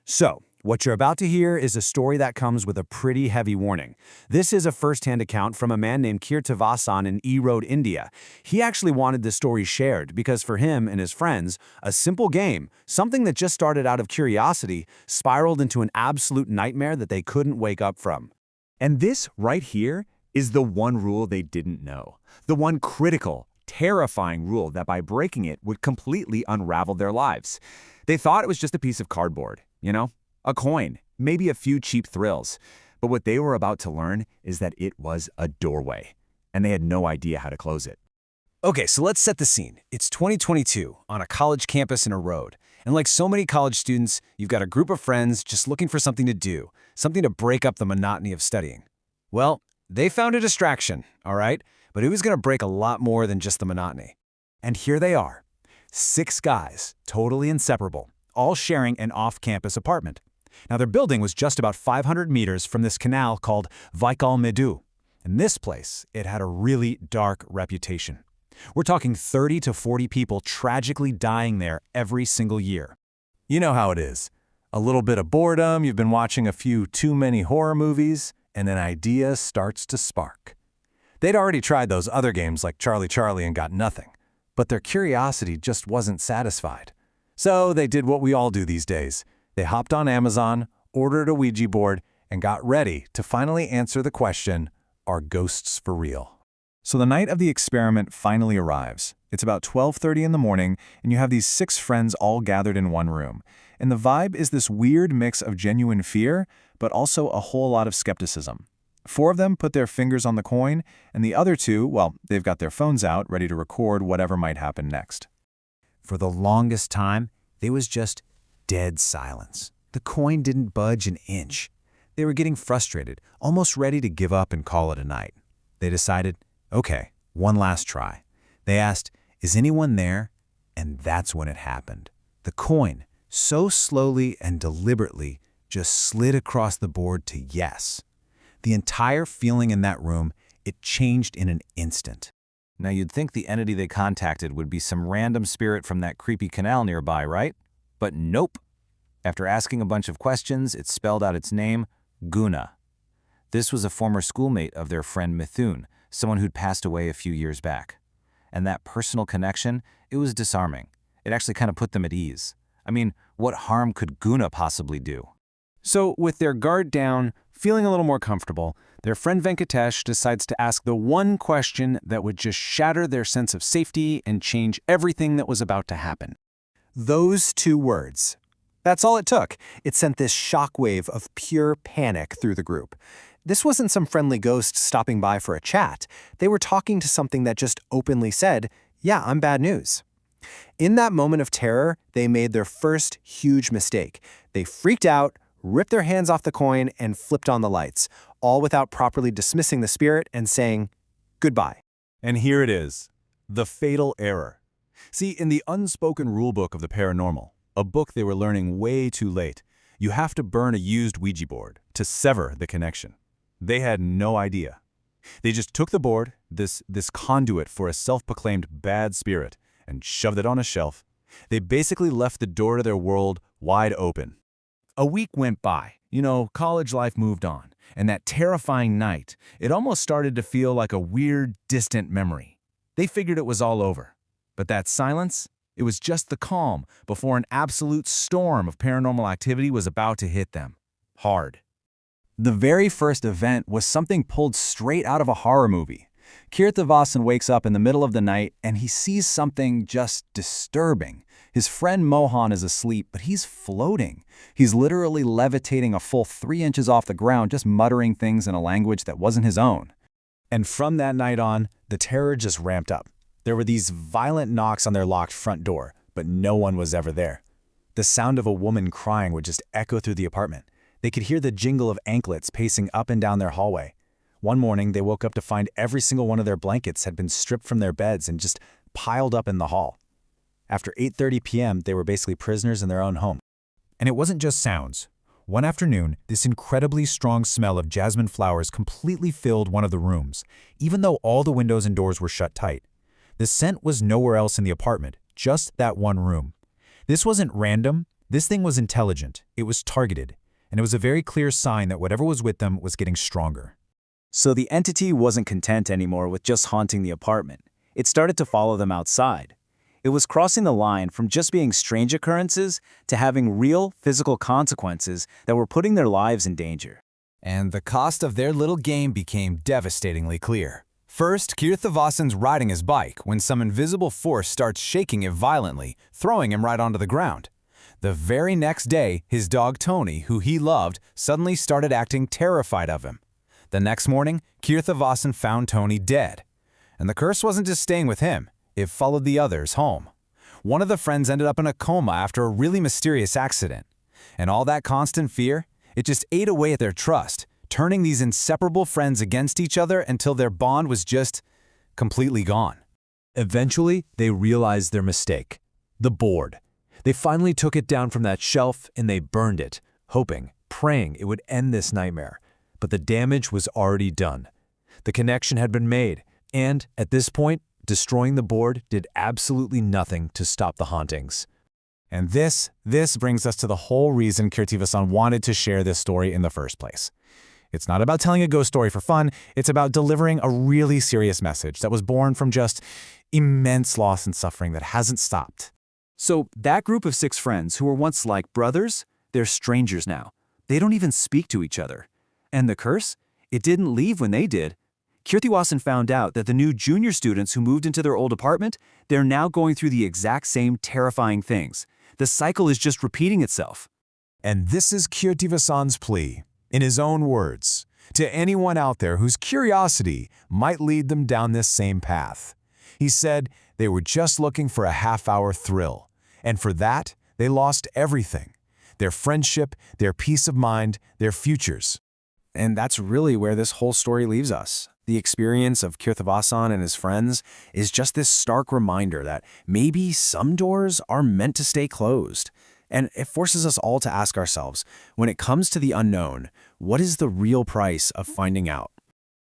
So, what you're about to hear is a story that comes with a pretty heavy warning. This is a first-hand account from a man named Kirtavasan in Erode, India. He actually wanted this story shared because for him and his friends, a simple game, something that just started out of curiosity, spiraled into an absolute nightmare that they couldn't wake up from. And this right here is the one rule they didn't know. The one critical, terrifying rule that by breaking it would completely unravel their lives. They thought it was just a piece of cardboard, a coin, maybe a few cheap thrills. But what they were about to learn is that it was a doorway, and they had no idea how to close it. Okay, so let's set the scene. It's 2022 on a college campus in Erode. And like so many college students, you've got a group of friends just looking for something to do, something to break up the monotony of studying. Well, they found a distraction, all right? But it was going to break a lot more than just the monotony. And here they are, 6 guys, totally inseparable, all sharing an off-campus apartment. Now, their building was just about 500 meters from this canal called Vaikal Medu. And this place, it had a really dark reputation. We're talking 30 to 40 people tragically dying there every single year. You know how it is. A little bit of boredom, you've been watching a few too many horror movies, and an idea starts to spark. They'd already tried those other games like Charlie Charlie and got nothing, but their curiosity just wasn't satisfied. So they did what we all do these days. They hopped on Amazon, ordered a Ouija board, and got ready to finally answer the question, are ghosts for real? So the night of the experiment finally arrives. It's about 12:30 in the morning, and you have these 6 friends all gathered in one room. And the vibe is this weird mix of genuine fear, but also a whole lot of skepticism. 4 of them put their fingers on the coin, and the other 2, well, they've got their phones out, ready to record whatever might happen next. For the longest time, there was just dead silence. The coin didn't budge an inch. They were getting frustrated, almost ready to give up and call it a night. They decided, okay, one last try. They asked, is anyone there? And that's when it happened. The coin, so slowly and deliberately, just slid across the board to yes. The entire feeling in that room, it changed in an instant. Now you'd think the entity they contacted would be some random spirit from that creepy canal nearby, right? But nope. After asking a bunch of questions, it spelled out its name, Guna. This was a former schoolmate of their friend Mithun, someone who'd passed away a few years back. And that personal connection, it was disarming. It actually kind of put them at ease. I mean, what harm could Guna possibly do? So with their guard down, feeling a little more comfortable, their friend Venkatesh decides to ask the one question that would just shatter their sense of safety and change everything that was about to happen. Those 2 words. That's all it took. It sent this shockwave of pure panic through the group. This wasn't some friendly ghost stopping by for a chat. They were talking to something that just openly said, yeah, I'm bad news. In that moment of terror, they made their first huge mistake. They freaked out, ripped their hands off the coin, and flipped on the lights, all without properly dismissing the spirit and saying goodbye. And here it is, the fatal error. See, in the unspoken rulebook of the paranormal, a book they were learning way too late, you have to burn a used Ouija board to sever the connection. They had no idea. They just took the board, this conduit for a self-proclaimed bad spirit, and shoved it on a shelf. They basically left the door to their world wide open. A week went by. College life moved on. And that terrifying night, it almost started to feel like a weird, distant memory. They figured it was all over. But that silence, it was just the calm before an absolute storm of paranormal activity was about to hit them. Hard. The very first event was something pulled straight out of a horror movie. Kirtavasan wakes up in the middle of the night and he sees something just disturbing. His friend Mohan is asleep, but he's floating. He's literally levitating a full 3 inches off the ground, just muttering things in a language that wasn't his own. And from that night on, the terror just ramped up. There were these violent knocks on their locked front door, but no one was ever there. The sound of a woman crying would just echo through the apartment. They could hear the jingle of anklets pacing up and down their hallway. One morning, they woke up to find every single one of their blankets had been stripped from their beds and just piled up in the hall. After 8:30 p.m., they were basically prisoners in their own home. And it wasn't just sounds. One afternoon, this incredibly strong smell of jasmine flowers completely filled one of the rooms, even though all the windows and doors were shut tight. The scent was nowhere else in the apartment, just that one room. This wasn't random. This thing was intelligent, it was targeted, and it was a very clear sign that whatever was with them was getting stronger. So the entity wasn't content anymore with just haunting the apartment. It started to follow them outside. It was crossing the line from just being strange occurrences to having real physical consequences that were putting their lives in danger. And the cost of their little game became devastatingly clear. First, Kirthavasan's riding his bike when some invisible force starts shaking it violently, throwing him right onto the ground. The very next day, his dog Tony, who he loved, suddenly started acting terrified of him. The next morning, Kirthavasan found Tony dead. And the curse wasn't just staying with him, it followed the others home. One of the friends ended up in a coma after a really mysterious accident. And all that constant fear, it just ate away at their trust, turning these inseparable friends against each other until their bond was just completely gone. Eventually, they realized their mistake. The board. They finally took it down from that shelf and they burned it, hoping, praying it would end this nightmare. But the damage was already done. The connection had been made, and at this point, destroying the board did absolutely nothing to stop the hauntings. And this brings us to the whole reason Kirthavasan wanted to share this story in the first place. It's not about telling a ghost story for fun, it's about delivering a really serious message that was born from just immense loss and suffering that hasn't stopped. So that group of 6 friends who were once like brothers, they're strangers now. They don't even speak to each other. And the curse? It didn't leave when they did. Kirthavasan found out that the new junior students who moved into their old apartment, they're now going through the exact same terrifying things. The cycle is just repeating itself. And this is Kirthavasan's plea, in his own words, to anyone out there whose curiosity might lead them down this same path. He said they were just looking for a half-hour thrill, and for that, they lost everything. Their friendship, their peace of mind, their futures. And that's really where this whole story leaves us. The experience of Kirthavasan and his friends is just this stark reminder that maybe some doors are meant to stay closed. And it forces us all to ask ourselves, when it comes to the unknown, what is the real price of finding out?